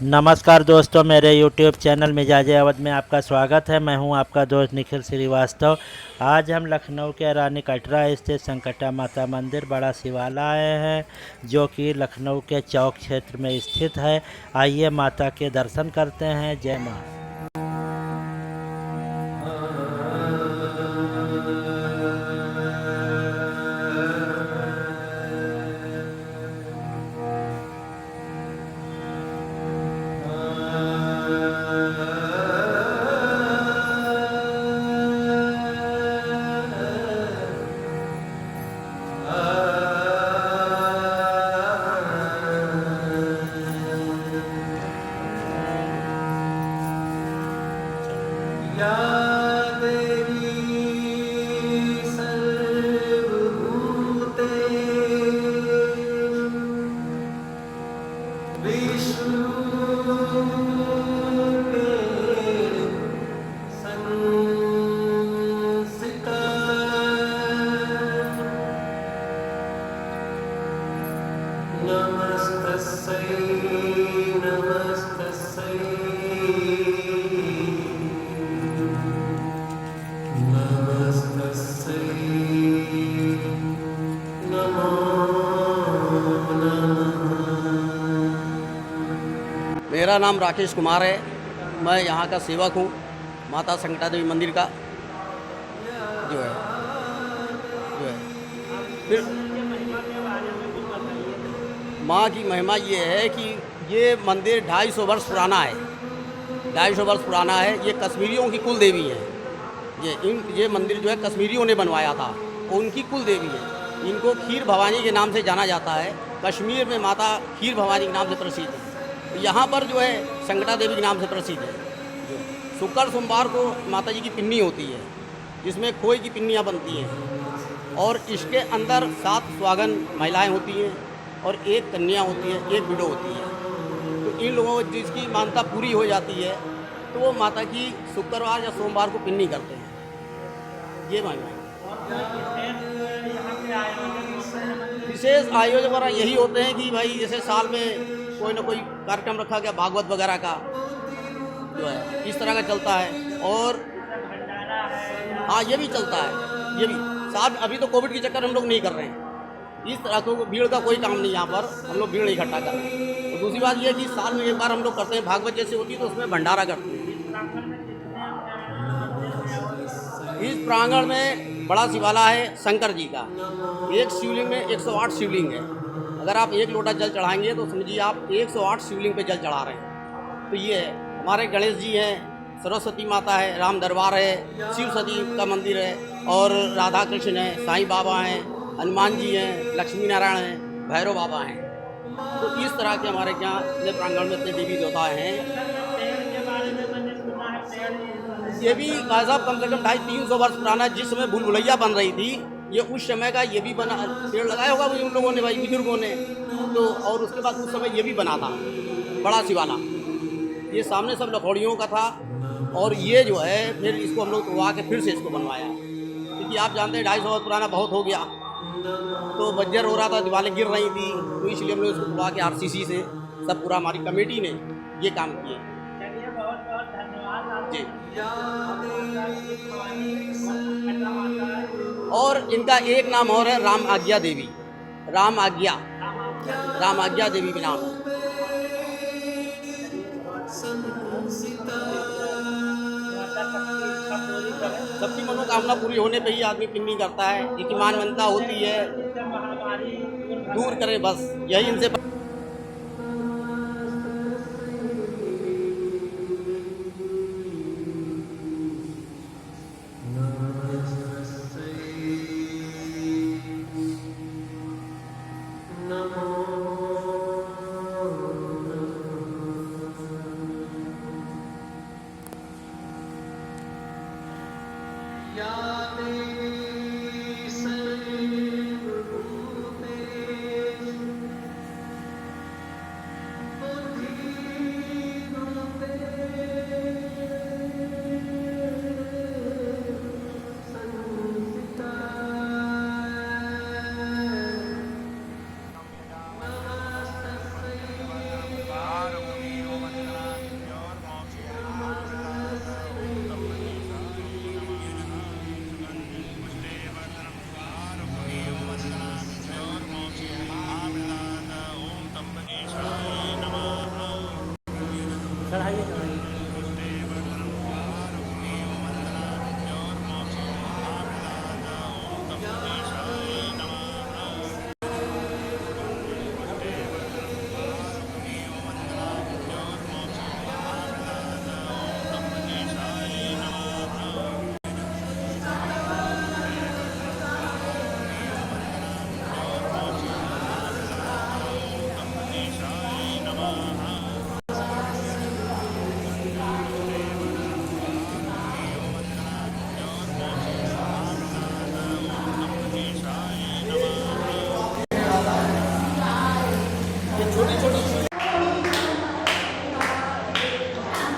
नमस्कार दोस्तों, मेरे YouTube चैनल मिजाज अवध में आपका स्वागत है। मैं हूं आपका दोस्त निखिल श्रीवास्तव। आज हम लखनऊ के रानी कटरा स्थित संकटा माता मंदिर बड़ा शिवालय है, जो कि लखनऊ के चौक क्षेत्र में स्थित है। आइए माता के दर्शन करते हैं। जय माँ। या देवी सर्वभूतेषु विष्णुरूपेण संस्थिता। नमस्तस्यै नमस्तस्यै मेरा नाम राकेश कुमार है। मैं यहाँ का सेवक हूँ। माता संकटा देवी मंदिर का जो है फिर माँ की महिमा ये है कि ये मंदिर 250 वर्ष पुराना है। 250 वर्ष पुराना है। ये कश्मीरियों की कुल देवी है। ये मंदिर जो है कश्मीरियों ने बनवाया था, उनकी कुल देवी है। इनको खीर भवानी के नाम से जाना जाता है। कश्मीर में माता खीर भवानी के नाम से प्रसिद्ध है। यहाँ पर जो है संकटा देवी के नाम से प्रसिद्ध है। शुक्र सोमवार को माता जी की पिन्नी होती है, जिसमें खोए की पिन्नियाँ बनती हैं, और इसके अंदर 7 सुहागन महिलाएं होती हैं और 1 कन्या होती है, 1 विडो होती है। तो इन लोगों को जिसकी मान्यता पूरी हो जाती है तो वो माता की शुक्रवार या सोमवार को पिन्नी करते हैं। ये महिमा है। विशेष आयोजन वगैरह यही होते हैं कि भाई जैसे साल में कोई ना कोई कार्यक्रम रखा गया, भागवत वगैरह का जो है इस तरह का चलता है। और हाँ, ये भी चलता है। ये भी साथ अभी तो कोविड के चक्कर हम लोग नहीं कर रहे हैं। इस तरह को भीड़ का कोई काम नहीं, यहाँ पर हम लोग भीड़ इकट्ठा कर रहे हैं। और दूसरी बात ये है कि साल में एक बार हम लोग करते हैं, भागवत जैसे होती है तो उसमें भंडारा करते हैं। इस प्रांगण में बड़ा शिवाला है शंकर जी का। एक शिवलिंग में 108 शिवलिंग है। अगर आप 1 लोटा जल चढ़ाएंगे तो समझिए आप 108 शिवलिंग पे जल चढ़ा रहे हैं। तो ये है। हमारे गणेश जी हैं, सरस्वती माता है, राम दरबार है, शिव सती का मंदिर है, और राधा कृष्ण है, साईं बाबा हैं, हनुमान जी हैं, लक्ष्मी नारायण हैं, भैरव बाबा हैं। तो इस तरह के हमारे यहाँ अपने प्रांगण में इतने देवी देवता हैं। ये भी भाई साहब कम से कम 250-300 वर्ष पुराना है। जिस समय भूल भुलैया बन रही थी, ये उस समय का ये भी बना, पेड़ लगाया होगा उन लोगों ने, भाई बुजुर्गों ने। तो और उसके बाद उस समय ये भी बना था बड़ा शिवाला। ये सामने सब लकड़ियों का था, और ये जो है फिर इसको हम लोग तोड़वा के फिर से इसको बनवाया। क्योंकि आप जानते हैं 250 वर्ष पुराना बहुत हो गया, तो बज्जर हो रहा था, दीवारें गिर रही थी, तो इसलिए हम लोग इसको तोड़वा के RCC से सब पूरा हमारी कमेटी ने ये काम किए। बहुत बहुत धन्यवाद जी। जी। और इनका एक नाम और है राम आज्ञा देवी। राम आज्ञा देवी भी नाम है। सबकी मनोकामना पूरी होने पे ही आदमी पिन्नी करता है। जिनकी मानवता होती है दूर करें, बस यही इनसे। या देवी सर्वभूतेषु बुद्धिरूपेण संस्थिता। चढ़ाइए।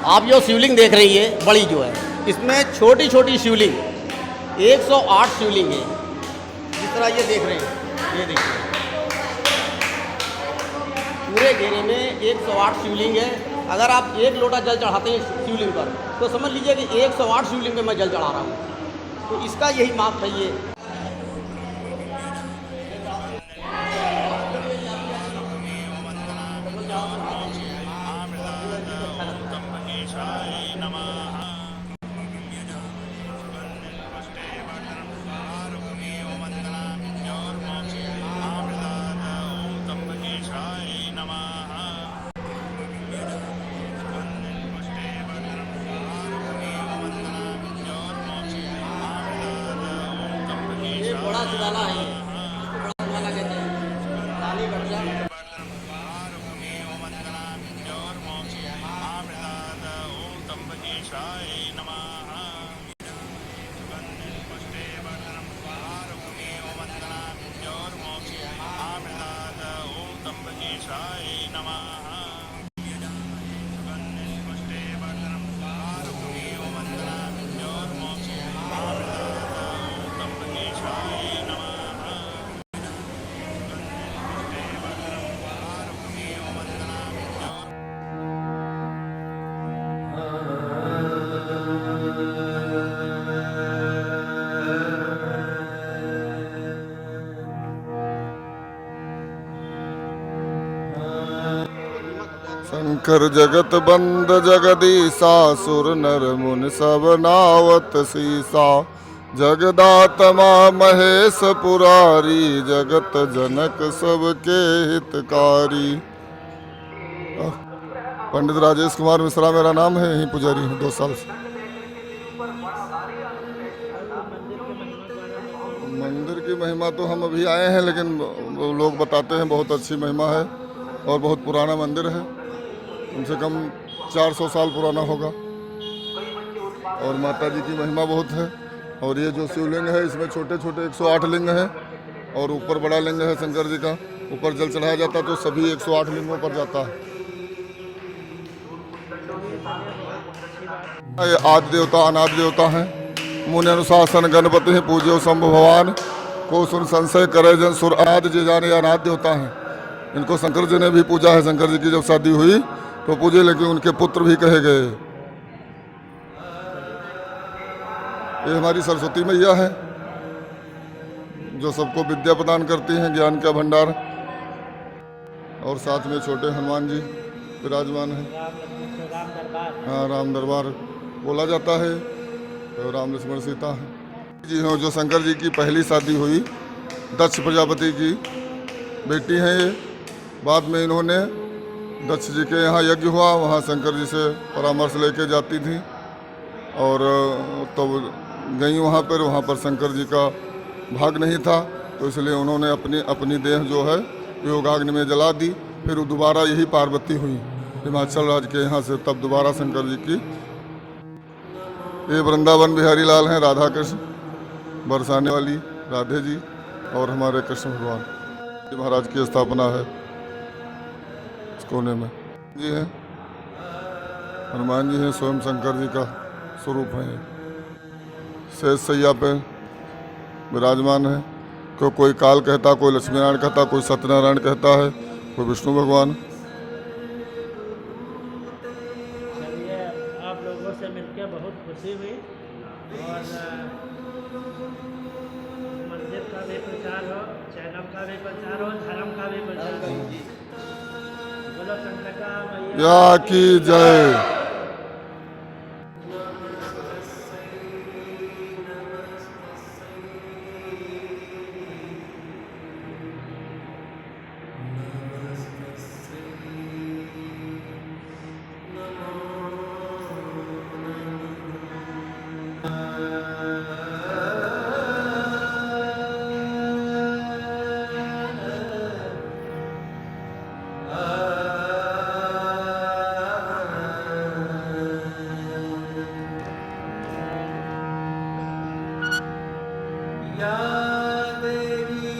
आप जो शिवलिंग देख रही है बड़ी जो है, इसमें छोटी छोटी शिवलिंग 108 शिवलिंग है। जिस तरह ये देख रहे हैं, ये देखिए पूरे घेरे में 108 शिवलिंग है। अगर आप एक लोटा जल चढ़ाते हैं शिवलिंग पर, तो समझ लीजिए कि 108 शिवलिंग में मैं जल चढ़ा रहा हूँ। तो इसका यही माप है ये। ये बड़ा शिवाला है, इसको बड़ा शिवाला कहते हैं। काली घटना शंकर जगत बंद जगदीसा सुर नर मुनि सब नावत सीसा जगदात्मा महेश पुरारी जगत जनक सबके हितकारी। पंडित राजेश कुमार मिश्रा मेरा नाम है, यहीं पुजारी हूँ 2 साल से। मंदिर की महिमा तो हम अभी आए हैं, लेकिन लोग बताते हैं बहुत अच्छी महिमा है और बहुत पुराना मंदिर है, कम से कम 400 साल पुराना होगा। और माता जी की महिमा बहुत है। और ये जो शिवलिंग है, इसमें छोटे छोटे 108 लिंग हैं और ऊपर बड़ा लिंग है शंकर जी का। ऊपर जल चढ़ाया जाता तो सभी 108 लिंगों पर जाता है। ये आदि देवता अनादि देवता हैं। मुनि अनुशासन गणपति हैं पूज्यो शंभु भगवान को सुन संशय करे जन सुर आदि जे जाने अनादि देवता हैं। इनको शंकर जी ने भी पूजा है। शंकर जी की जब शादी हुई तो पूजे, लेकिन उनके पुत्र भी कहे गए। ये हमारी सरस्वती मैया है जो सबको विद्या प्रदान करती हैं, ज्ञान का भंडार। और साथ में छोटे हनुमान जी विराजमान हैं। हाँ, राम दरबार बोला जाता है। तो राम लक्ष्मण सीता है जी। हाँ, जो शंकर जी की पहली शादी हुई दक्ष प्रजापति की बेटी हैं ये। बाद में इन्होंने दक्ष जी के यहाँ यज्ञ हुआ, वहाँ शंकर जी से परामर्श लेके जाती थी और तब गई वहाँ पर शंकर जी का भाग नहीं था, तो इसलिए उन्होंने अपनी देह जो है योगाग्नि में जला दी। फिर दोबारा यही पार्वती हुई हिमाचल राज्य के यहाँ से, तब दोबारा शंकर जी की। ये वृंदावन बिहारी लाल हैं, राधा कृष्ण बरसाने वाली राधे जी और हमारे कृष्ण भगवान जी महाराज की स्थापना है इस कोने में। जी हैं हनुमान जी हैं, स्वयं शंकर जी का स्वरूप है। शेष सैया पे विराजमान है। कोई काल कहता, कोई लक्ष्मी नारायण कहता, कोई सत्यनारायण कहता है, कोई विष्णु भगवान। चलिए, आप लोगों से मिलकर बहुत खुशी हुई और मंदिर का भी प्रचार हो, चैनल का भी प्रचार हो, धर्म का भी प्रचार हो। बोलो संकटा मैया या की जय। या देवी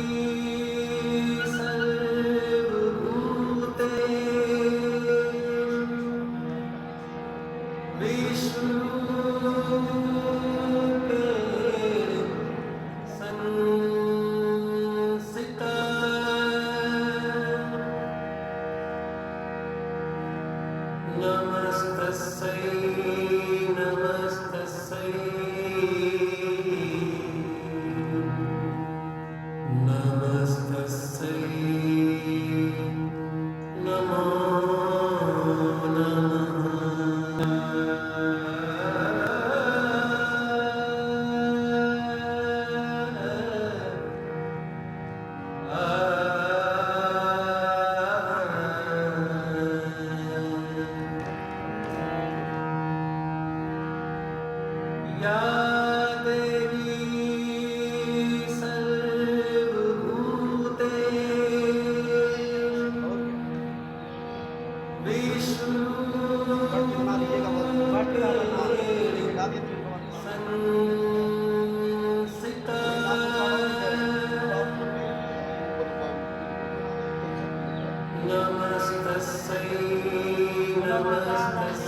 सर्वभूतेषु संसिता नमस्तस्यै नमस्तस्यै नमस्तस्यै नमो या देवी सर्वभूतेषु संसिता नमस्तस्यै नमस्तस्यै